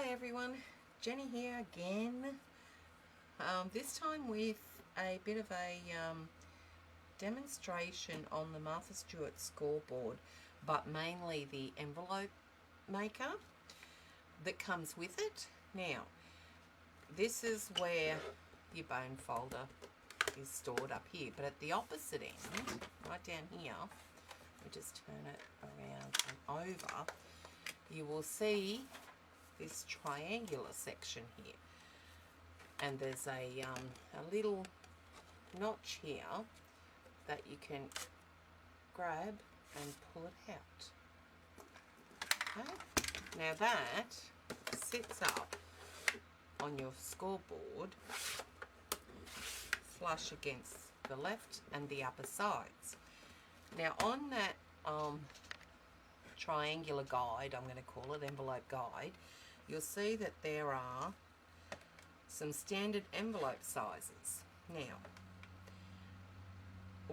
Hi everyone, Jenny here again. This time with a bit of a demonstration on the Martha Stewart Scoreboard, but mainly the envelope maker that comes with it. Now, this is where your bone folder is stored up here, but at the opposite end, right down here, we just turn it around and over, you will see this triangular section here, and there's a little notch here that you can grab and pull it out. Okay, now that sits up on your scoreboard flush against the left and the upper sides. Now on that triangular guide, I'm going to call it envelope guide, you'll see that there are some standard envelope sizes. Now,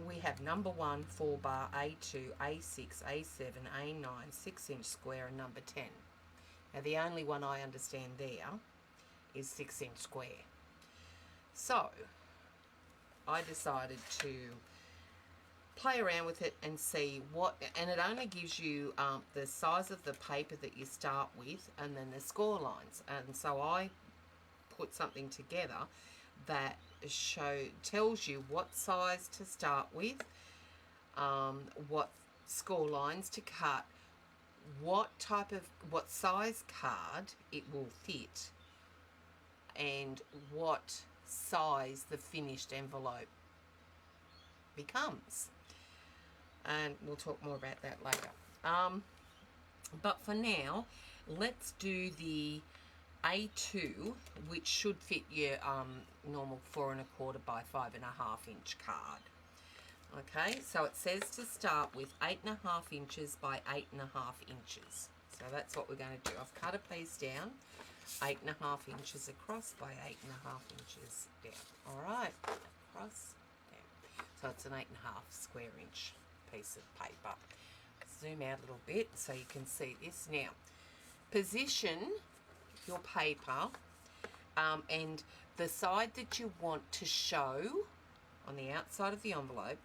we have number 1, 4 bar, A2, A6, A7, A9, 6-inch square, and number 10. Now, the only one I understand there is 6-inch square. So, I decided to play around with it and see what, and it only gives you the size of the paper that you start with and then the score lines. And so I put something together that tells you what size to start with, what score lines to cut, what size card it will fit, and what size the finished envelope becomes. And we'll talk more about that later. But for now, let's do the A2, which should fit your normal 4 1/4 by 5 1/2 inch card. Okay, so it says to start with 8 1/2 inches by 8 1/2 inches. So that's what we're going to do. I've cut a piece down, 8 1/2 inches across by 8 1/2 inches down. All right, across, down. So it's an 8 1/2 square inch piece of paper. Zoom out a little bit so you can see this. Now, position your paper and the side that you want to show on the outside of the envelope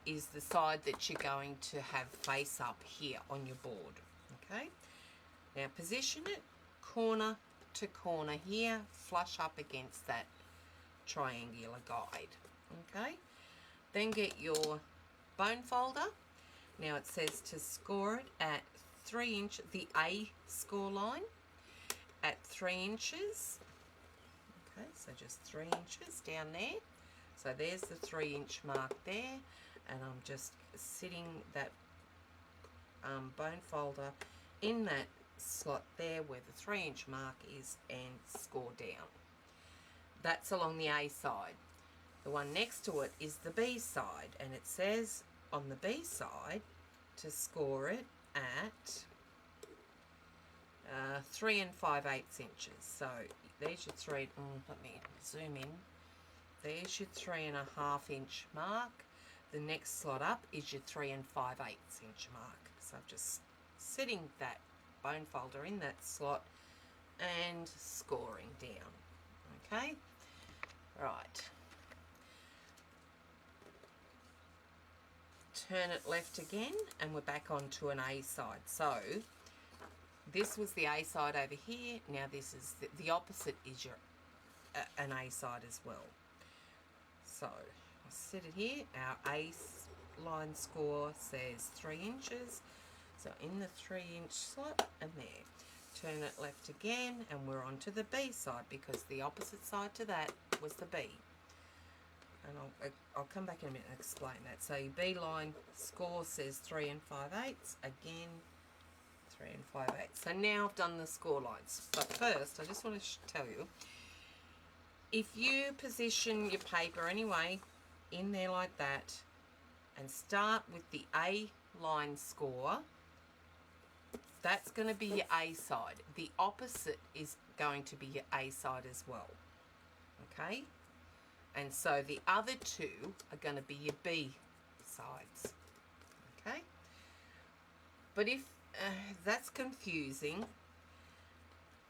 is the side that you're going to have face up here on your board. Okay, now position it corner to corner here, flush up against that triangular guide. Okay, then get your bone folder. Now it says to score it at 3 inches, the A score line at 3 inches. Okay, so just 3 inches down there. So there's the 3-inch mark there, and I'm just sitting that bone folder in that slot there where the 3-inch mark is and score down. That's along the A side. The one next to it is the B side, and it says on the B side to score it at 3 5/8 inches. So there's your let me zoom in. There's your 3 1/2 inch mark. The next slot up is your 3 5/8 inch mark. So I'm just sitting that bone folder in that slot and scoring down. Okay, right. Turn it left again, and we're back onto an A side. So this was the A side over here. Now this is the opposite is your an A side as well. So I'll set it here. Our A line score says 3 inches. So in the 3-inch slot and there. Turn it left again, and we're onto the B side because the opposite side to that was the B. And I'll come back in a minute and explain that. So your B line score says 3 5/8. Again, 3 5/8. So now I've done the score lines. But first, I just want to tell you, if you position your paper anyway in there like that and start with the A line score, that's going to be your A side. The opposite is going to be your A side as well. Okay? And so the other two are going to be your B sides. Okay? But if that's confusing,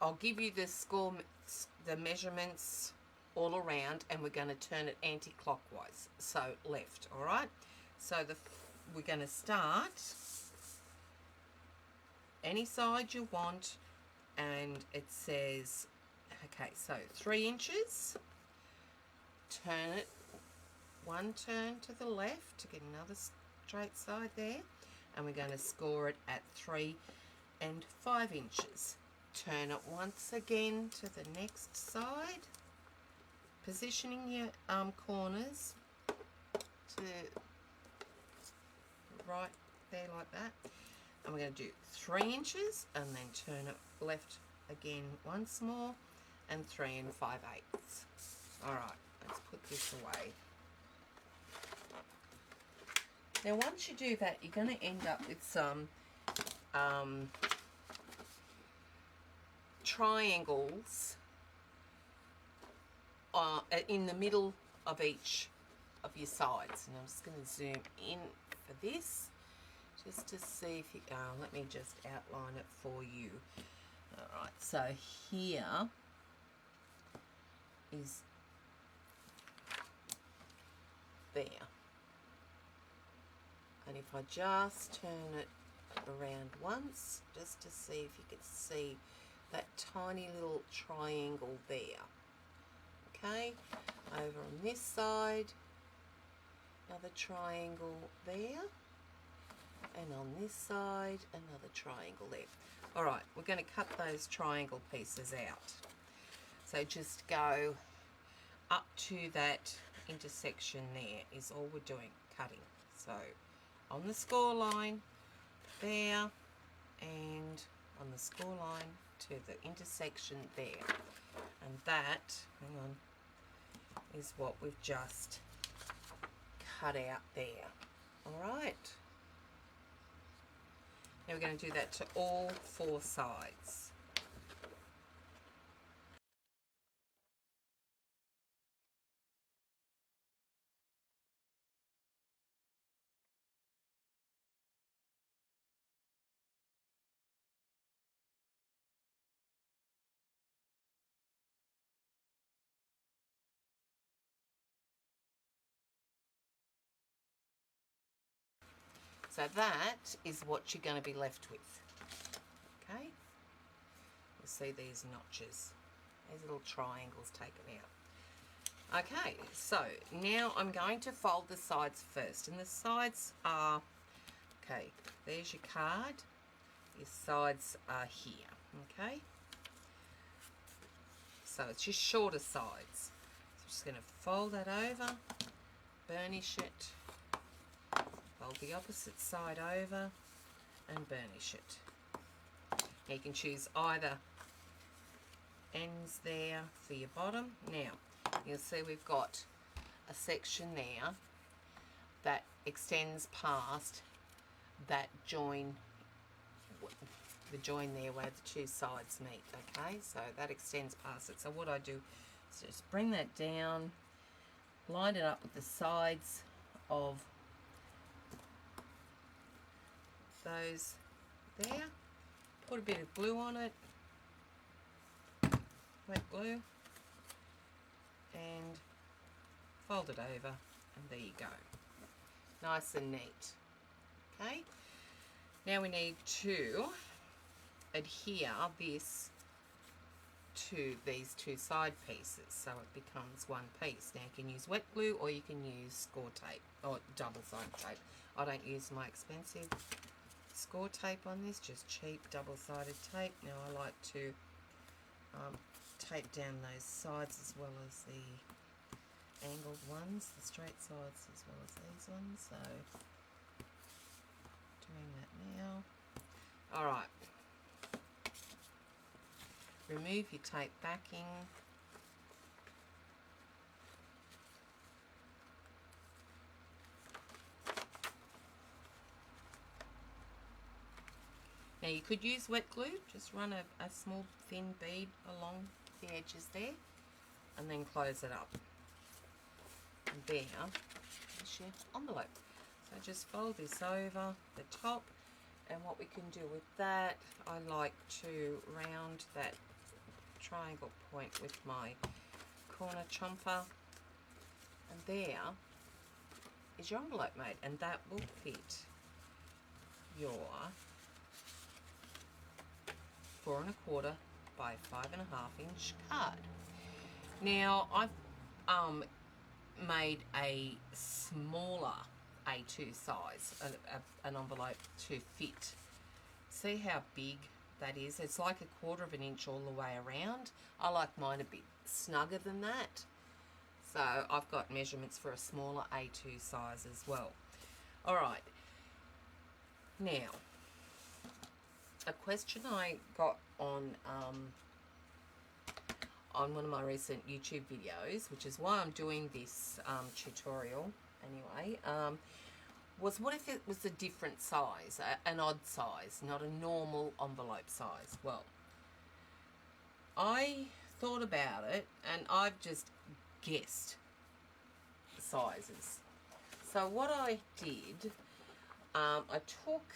I'll give you the measurements all around, and we're going to turn it anti-clockwise, so left. All right, so we're going to start any side you want, and it says, okay, so 3 inches. Turn it one turn to the left to get another straight side there, and we're going to score it at 3 and 5 inches. Turn it once again to the next side, positioning your corners to right there like that, and we're going to do 3 inches, and then turn it left again once more, and 3 and 5/8. All right, let's put this away. Now once you do that, you're going to end up with some triangles in the middle of each of your sides. And I'm just going to zoom in for this, just to see if you let me just outline it for you. All right, so here is there, and if I just turn it around once, just to see if you can see that tiny little triangle there. Okay, over on this side, another triangle there, and on this side, another triangle there. All right, we're going to cut those triangle pieces out. So just go up to that intersection there is all we're doing, cutting. So on the score line there, and on the score line to the intersection there. And that, hang on, is what we've just cut out there. All right. Now we're going to do that to all 4 sides. So that is what you're going to be left with. Okay? You see these notches, these little triangles taken out. Okay, so now I'm going to fold the sides first, and the sides are, okay, there's your card. Your sides are here, okay? So it's your shorter sides. So I'm just going to fold that over, burnish it, fold the opposite side over, and burnish it. Now you can choose either ends there for your bottom. Now you'll see we've got a section there that extends past that join, the join there where the 2 sides meet. Okay, so that extends past it. So what I do is just bring that down, line it up with the sides of those there, put a bit of glue on it, wet glue, and fold it over, and there you go. Nice and neat. Okay, now we need to adhere this to these 2 side pieces so it becomes one piece. Now you can use wet glue, or you can use score tape or double-sided tape. I don't use my expensive score tape on this, just cheap double-sided tape. Now I like to tape down those sides as well as the angled ones, the straight sides as well as these ones, so doing that now. Alright, remove your tape backing. Now you could use wet glue, just run a small thin bead along the edges there, and then close it up. And there is your envelope. So just fold this over the top, and what we can do with that, I like to round that triangle point with my corner chomper, and there is your envelope made, and that will fit your 4 1/4 by 5 1/2 inch card. Now I've made a smaller A2 size, an envelope to fit. See how big that is? It's like 1/4 inch all the way around. I like mine a bit snugger than that. So I've got measurements for a smaller A2 size as well. All right. Now, a question I got on one of my recent YouTube videos, which is why I'm doing this tutorial anyway, was what if it was a different size, an odd size, not a normal envelope size? Well, I thought about it and I've just guessed the sizes. So what I did, I took,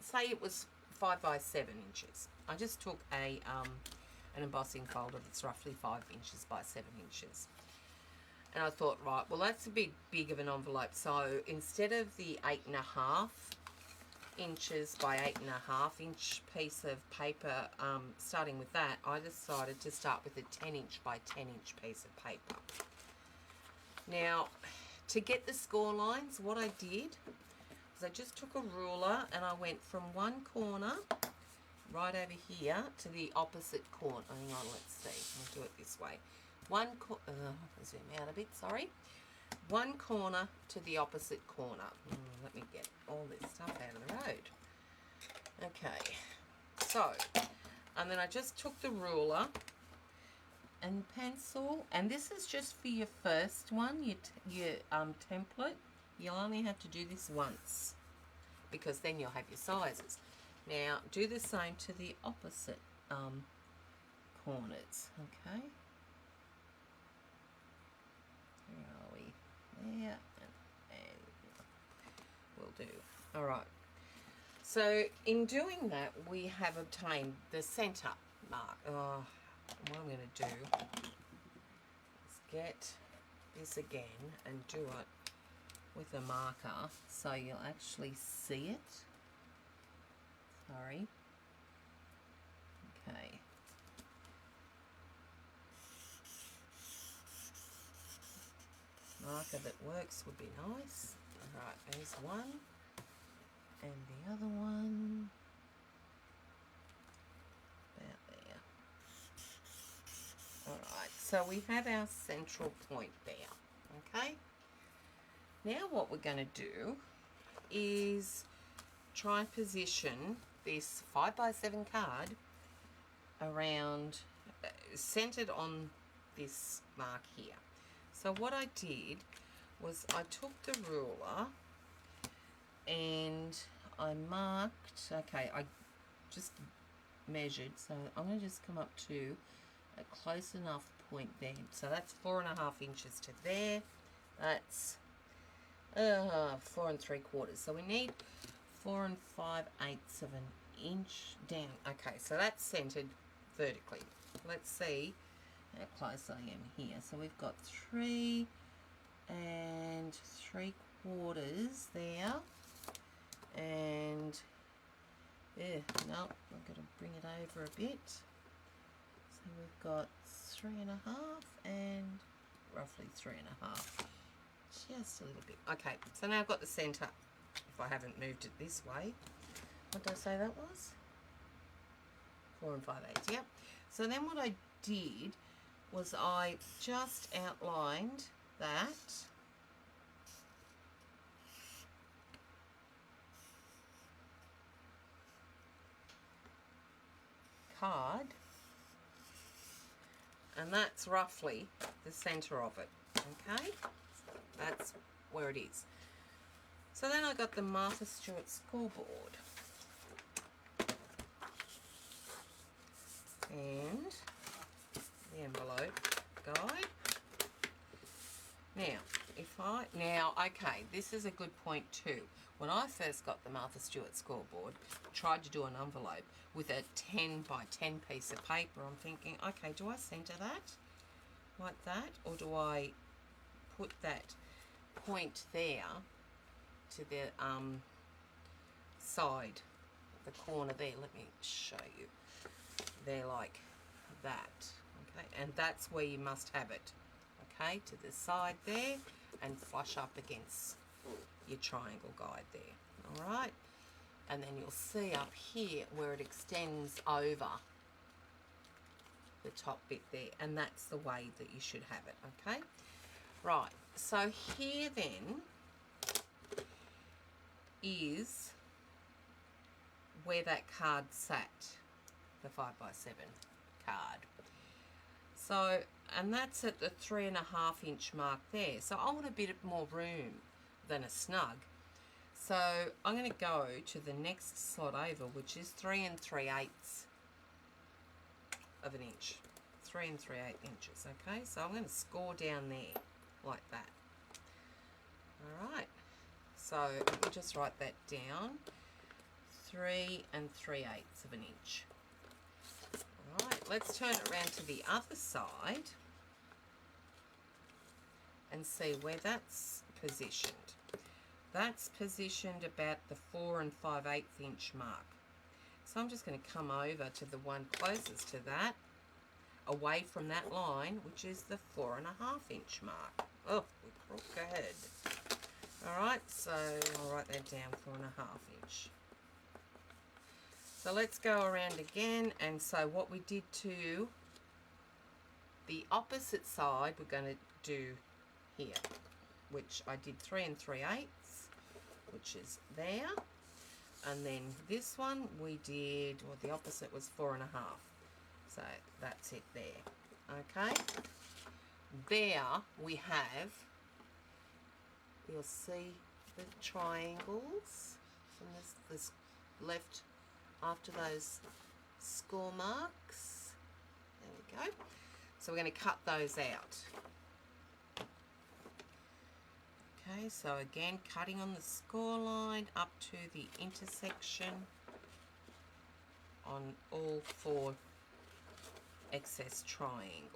say it was 5 by 7 inches. I just took an embossing folder that's roughly 5 inches by 7 inches. And I thought, right, well, that's a bit big of an envelope. So instead of the 8 1/2 inches by 8 1/2 inch piece of paper, starting with that, I decided to start with a 10 inch by 10 inch piece of paper. Now, to get the score lines, what I did was I just took a ruler and I went from one corner right over here to the opposite corner. Hang on, let's see. I'll do it this way. Zoom out a bit, sorry. One corner to the opposite corner. Let me get all this stuff out of the road. Okay, so, and then I just took the ruler and pencil, and this is just for your first one, your template. You'll only have to do this once, because then you'll have your sizes. Now, do the same to the opposite corners, okay? Where are we? There, and we'll do. All right. So, in doing that, we have obtained the centre mark. What I'm going to do is get this again and do it with a marker so you'll actually see it. Sorry. Okay. Marker that works would be nice. Alright, there's one. And the other one. About there. Alright, so we have our central point there. Okay? Now what we're going to do is try and position this 5 by 7 card around, centered on this mark here. So what I did was I took the ruler and I marked, okay, I just measured, so I'm going to just come up to a close enough point there. So that's 4 1/2 inches to there. That's 4 3/4. So we need 4 5/8 of an inch down. Okay, so that's centered vertically. Let's see how close I am here. So we've got 3 3/4 there, and yeah, no, I've got to bring it over a bit. So we've got 3 1/2 and roughly 3 1/2. Just a little bit. Okay, so now I've got the centre. If I haven't moved it this way, what did I say that was? 4 5/8. Yep. So then what I did was I just outlined that card, and that's roughly the centre of it. Okay, that's where it is. So then I got the Martha Stewart Scoreboard and the envelope guide. Now, Now, okay, this is a good point too. When I first got the Martha Stewart Scoreboard, tried to do an envelope with a 10 by 10 piece of paper, I'm thinking, okay, do I centre that like that, or do I put that point there to the side, the corner there? Let me show you. There like that, okay, and that's where you must have it, okay, to the side there and flush up against your triangle guide there. All right, and then you'll see up here where it extends over the top bit there, and that's the way that you should have it. Okay, right, so here then is where that card sat, the 5x7 card. So, and that's at the 3.5 inch mark there. So I want a bit more room than a snug. So I'm going to go to the next slot over, which is 3 3/8 of an inch. 3 3/8 inches, okay? So I'm going to score down there like that. All right. So let me just write that down. 3 3/8 of an inch. All right, let's turn it around to the other side and see where that's positioned. That's positioned about the 4 5/8 inch mark. So I'm just going to come over to the one closest to that, away from that line, which is the 4.5 inch mark. Oh, we're crooked. All right, so I'll write that down, 4.5 inch. So let's go around again, and so what we did to the opposite side, we're going to do here, which I did 3 3/8, which is there, and then this one we did, well, the opposite was 4.5, so that's it there. Okay, there we have, you'll see the triangles from this left after those score marks. There we go. So we're going to cut those out. Okay, so again, cutting on the score line up to the intersection on all 4 excess triangles.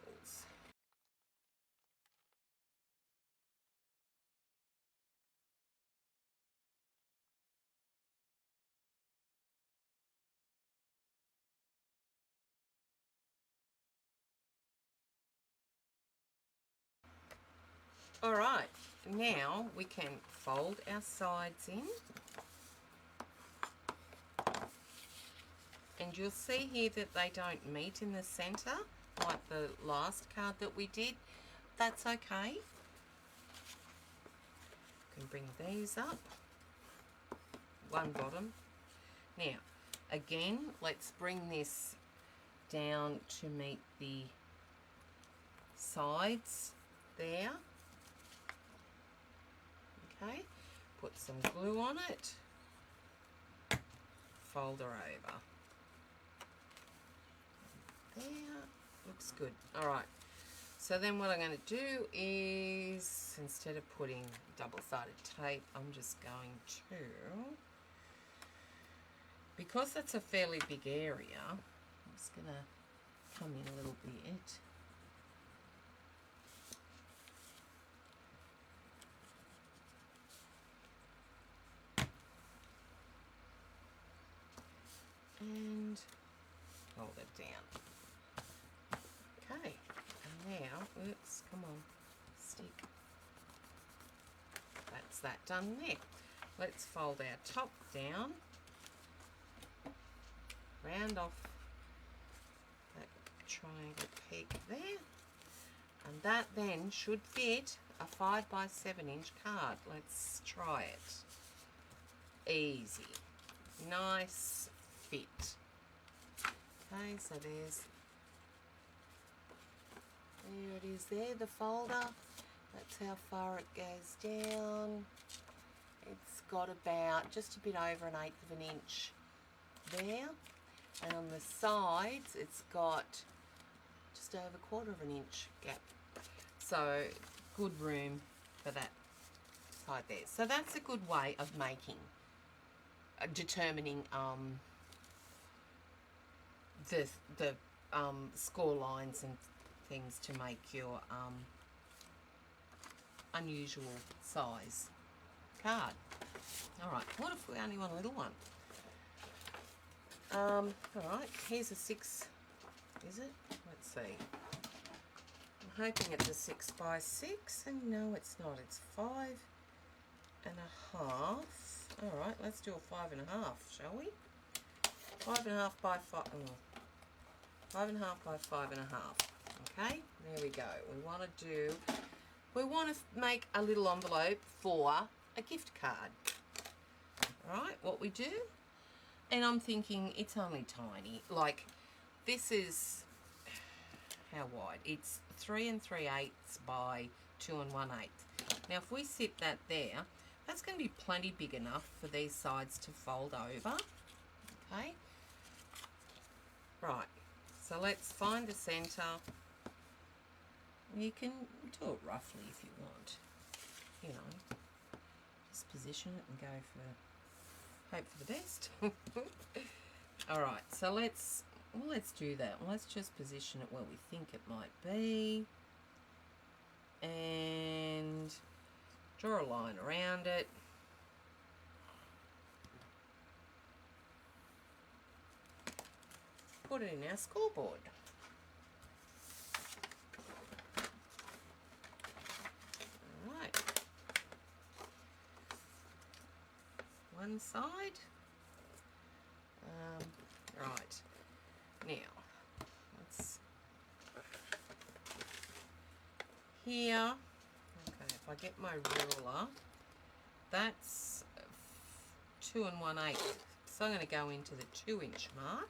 All right, now we can fold our sides in, and you'll see here that they don't meet in the center like the last card that we did. That's okay. You can bring these up, one bottom. Now again, let's bring this down to meet the sides there. Okay, put some glue on it, fold her over. There, looks good. All right, so then what I'm going to do is, instead of putting double-sided tape, I'm just going to, because that's a fairly big area, I'm just going to come in a little bit. And hold it down. Okay, and now, oops, come on, stick. That's that done there. Let's fold our top down, round off that triangle peak there, and that then should fit a 5x7 inch card. Let's try it. Easy, nice fit. Okay, so there it is there, the folder. That's how far it goes down. It's got about just a bit over 1/8 of an inch there, and on the sides it's got just over 1/4 of an inch gap. So good room for that inside there. So that's a good way of making, determining the score lines and things to make your unusual size card. Alright, what if we only want a little one? Alright, here's a 6, is it? Let's see. I'm hoping it's a 6 by 6, and no, it's not. It's 5.5. Alright, let's do a 5.5, shall we? 5.5 by 5. 5.5 by 5.5. Okay, there we go. We want to make a little envelope for a gift card. Alright, what we do, and I'm thinking it's only tiny. Like, this is, how wide? It's 3 3/8 by 2 1/8. Now, if we sit that there, that's going to be plenty big enough for these sides to fold over. Okay. Right. So let's find the centre. You can do it roughly if you want. You know, just position it and go for, hope for the best. All right. So let's do that. Let's just position it where we think it might be, and draw a line around it. Put it in our scoreboard. Alright. One side. Right. Now, let's, here, okay, if I get my ruler, that's 2 1/8. So I'm going to go into the 2-inch mark.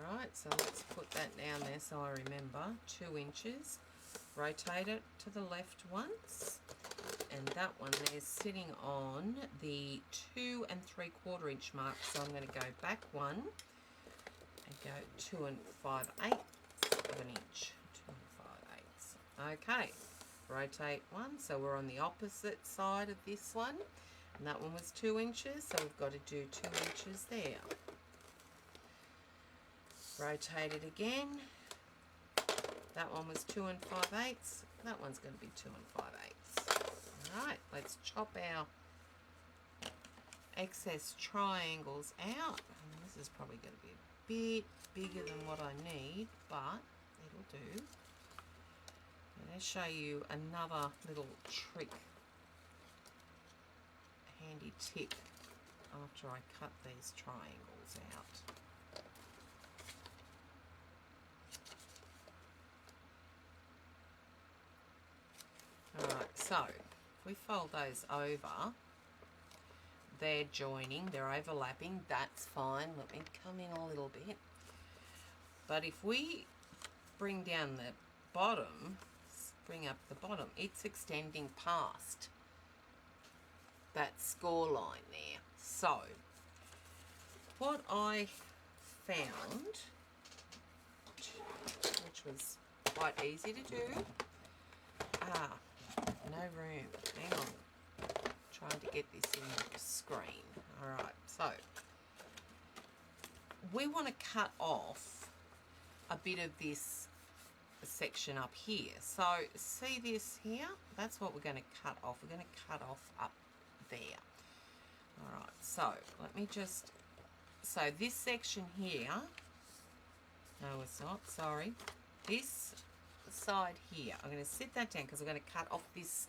Alright, so let's put that down there so I remember. 2 inches. Rotate it to the left once. And that one there's sitting on the 2 3/4 inch mark. So I'm going to go back one and go 2 5/8 of an inch. 2 5/8. Okay, rotate one. So we're on the opposite side of this one. And that one was 2 inches, so we've got to do 2 inches there. Rotate it again. That one was 2 5/8. That one's going to be 2 5/8. Alright, let's chop our excess triangles out. And this is probably going to be a bit bigger than what I need, but it'll do. And I'll show you another little trick, handy tip after I cut these triangles out. Alright, so if we fold those over, they're joining, they're overlapping, that's fine. Let me come in a little bit. But if we bring down the bottom, bring up the bottom, it's extending past that score line there. So, what I found, which was quite easy to do, no room. Hang on. Trying to get this in the screen. Alright, so we want to cut off a bit of this section up here. So see this here? That's what we're going to cut off. We're going to cut off up there. Alright, so let me just, so this section here, no it's not, sorry, this side here, I'm going to sit that down because I'm going to cut off this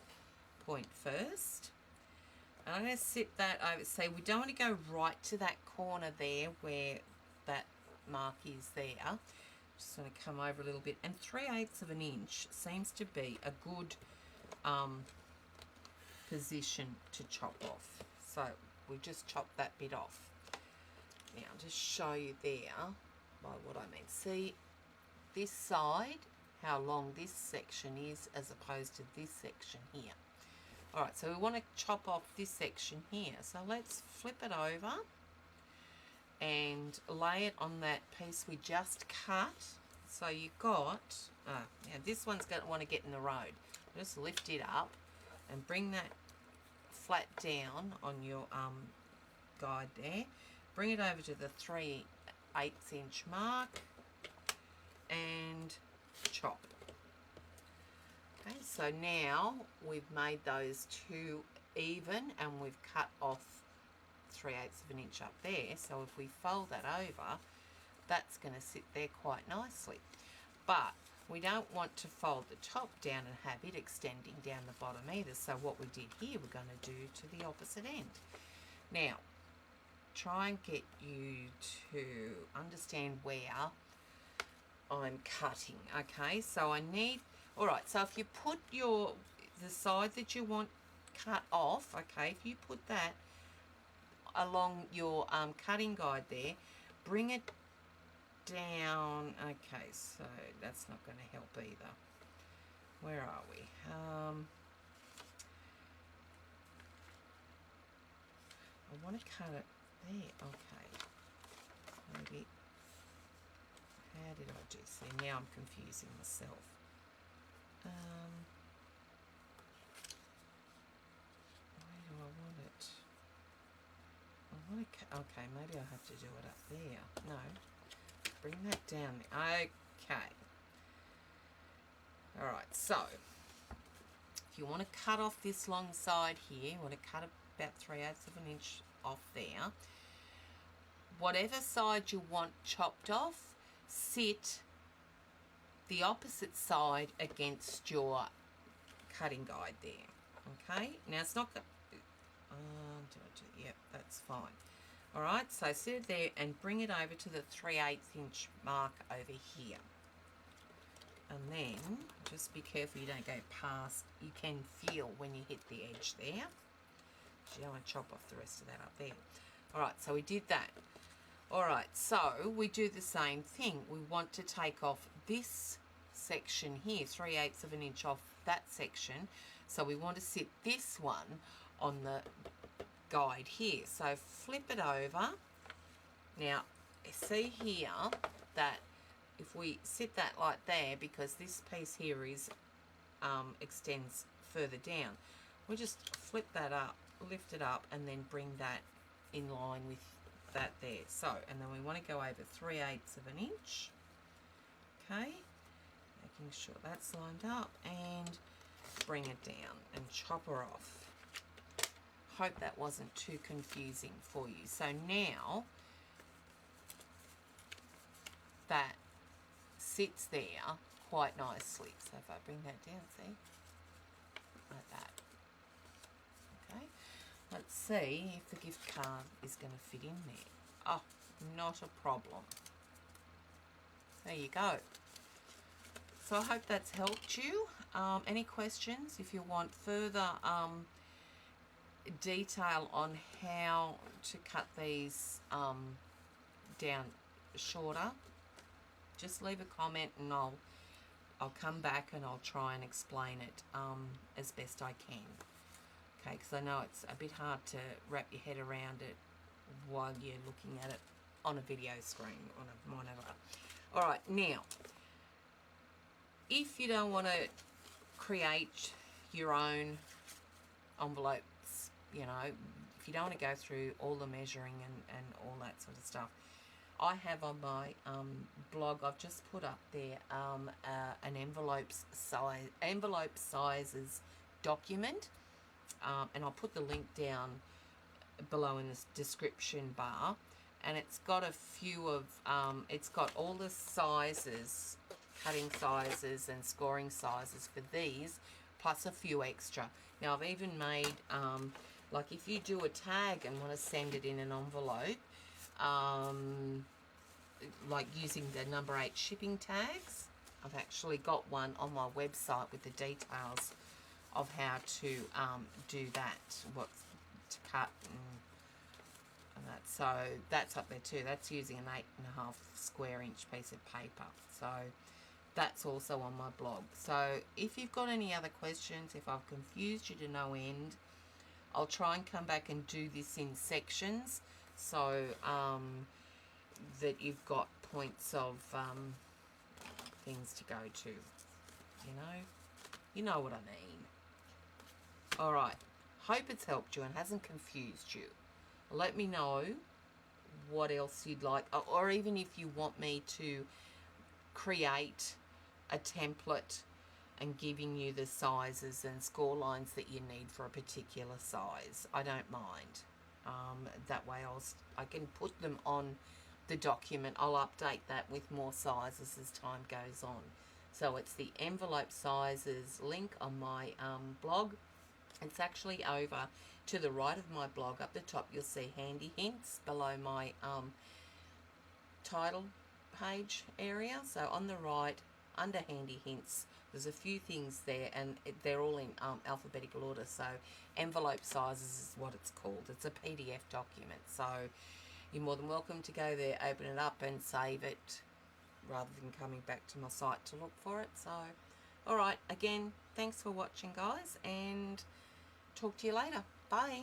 point first. And I'm going to sit that over, so we don't want to go right to that corner there where that mark is there. Just going to come over a little bit, and 3/8 of an inch seems to be a good position to chop off. So we just chop that bit off. Now I'll just show you there by what I mean. See this side, how long this section is as opposed to this section here. Alright, so we want to chop off this section here. So let's flip it over and lay it on that piece we just cut. So you've got, now this one's going to want to get in the road. Just lift it up and bring that flat down on your guide there. Bring it over to the 3/8 inch mark and chop. Okay, so now we've made those two even and we've cut off 3/8 of an inch up there. So if we fold that over, that's going to sit there quite nicely. But we don't want to fold the top down and have it extending down the bottom either. So what we did here, we're going to do to the opposite end. Now, try and get you to understand where I'm cutting. Okay, so I need, all right, so if you put the side that you want cut off, okay, if you put that along your cutting guide there, bring it down. Okay, so that's not going to help either. Where are we? I want to cut it there. Okay, maybe. How did I do? See, now I'm confusing myself. Where do I want it? I want to. Okay, maybe I have to do it up there. No. Bring that down there. Okay. Alright, so if you want to cut off this long side here, you want to cut about 3/8 of an inch off there. Whatever side you want chopped off, sit the opposite side against your cutting guide there. Okay, now it's not going yep, that's fine. Alright, so sit it there and bring it over to the 3/8 inch mark over here. And then, just be careful you don't go past, you can feel when you hit the edge there. You don't want to chop off the rest of that up there. Alright, so we did that. Alright, so we do the same thing. We want to take off this section here, 3/8 of an inch off that section. So we want to sit this one on the guide here. So flip it over. Now, see here that if we sit that like there, because this piece here is extends further down, we just flip that up, lift it up, and then bring that in line with that there. So, and then we want to go over 3/8 of an inch. Okay, making sure that's lined up, and bring it down and chop her off. Hope that wasn't too confusing for you. So now that sits there quite nicely. So if I bring that down, see, like that. Okay, let's see if the gift card is going to fit in there. Oh, not a problem. There you go. So I hope that's helped you. Any questions? If you want further detail on how to cut these down shorter, just leave a comment and I'll come back and I'll try and explain it as best I can. Okay, because I know it's a bit hard to wrap your head around it while you're looking at it on a video screen, on a monitor. Alright, now, if you don't want to create your own envelopes, you know, if you don't want to go through all the measuring and all that sort of stuff, I have on my blog, I've just put up there an envelope sizes document, and I'll put the link down below in the description bar, and it's got a few of, it's got all the sizes, cutting sizes and scoring sizes for these, plus a few extra. Now I've even made, like if you do a tag and want to send it in an envelope, like using the number 8 shipping tags, I've actually got one on my website with the details of how to do that, what to cut and that. So that's up there too. That's using an 8.5 square inch piece of paper. So that's also on my blog. So if you've got any other questions, if I've confused you to no end, I'll try and come back and do this in sections, so that you've got points of things to go to. You know what I mean. All right. Hope it's helped you and hasn't confused you. Let me know what else you'd like, or even if you want me to create a template and giving you the sizes and score lines that you need for a particular size. I don't mind. That way I can put them on the document. I'll update that with more sizes as time goes on. So it's the envelope sizes link on my blog. It's actually over to the right of my blog. Up the top you'll see handy hints below my title page area. So on the right, under handy hints, there's a few things there, and they're all in alphabetical order. So envelope sizes is what it's called. It's a PDF document. So you're more than welcome to go there, open it up and save it, rather than coming back to my site to look for it. So, all right, again, thanks for watching, guys, and talk to you later. Bye.